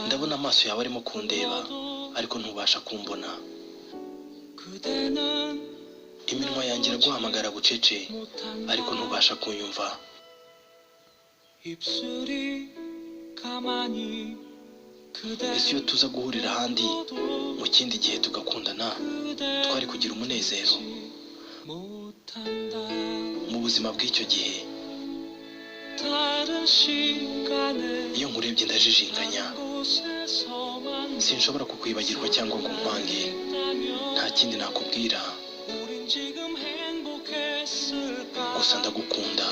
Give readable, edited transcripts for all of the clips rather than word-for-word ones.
ndabona amaso yawe arimo kundeba ariko ntubasha kumbona. iminwa yanjye iraguhamagara bucece ariko ntubasha kunyumva. ese iyo tuza guhurira ahandi mu kindi gihe tugakundana twari kugira umunezero? mu buzima bw'icyo gihe iyo nkurebye ndajijinganya, sinshobora kukwibagirwa cyangwa ngo nkwange. nta kindi nakubwira, gusa ndagukunda.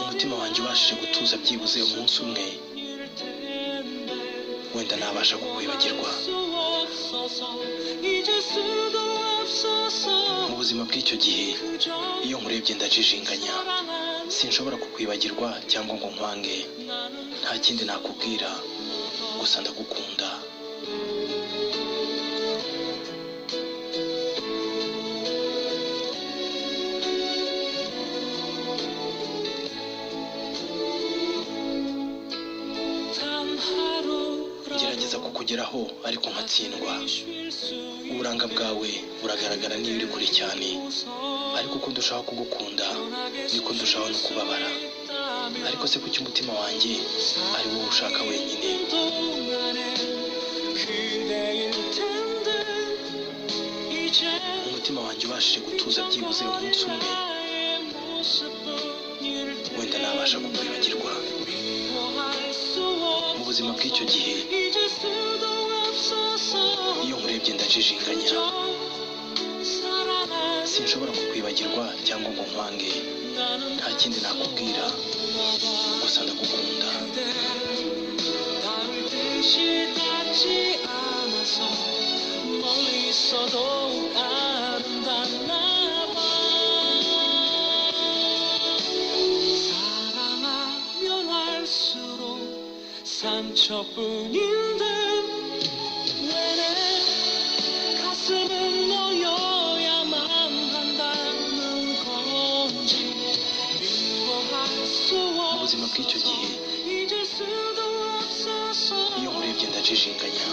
umutima wanjye ubashije gutuza byibuze umunsi umwe, wenda nabasha kukwibagirwa. mu buzima bw'icyo gihe iyo nkurebye ndajijinganya, sinshobora kukwibagirwa cyangwa ngo nkwange. nta kindi nakubwira, gusa ndagukunda. ngerageza kukugeraho ariko nkatsindwa. uburanga bwawe buragaragara niyo uri kure cyane, ariko uko ndushaho kugukunda niko ndushaho no kubabara. ariko se kuki umutima wanjye ari wowe ushaka wenyine? umutima wanjye ubashije gutuza byibuze umunsi umwe, wenda nabasha kukwibagirwa. mu buzima bw'icyo gihe iyo nkurebye ndajijinganya, sinshobora kukwibagirwa cyangwa ngo nkwange. nta kindi nakubwira, gusa ndagukunda. 상처뿐인데 왜 내 가슴은 너여야만 한다는 건지 미워할 수 없어. ubuzima bw'icyo gihe iyo nkurebye ndajijinganya,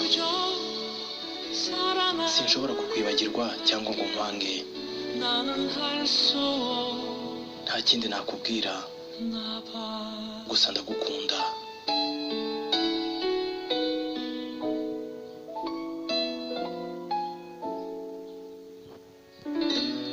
sinshobora kukwibagirwa cyangwa ngo nkwange. nta kindi nakubwira, gusa ndagukunda.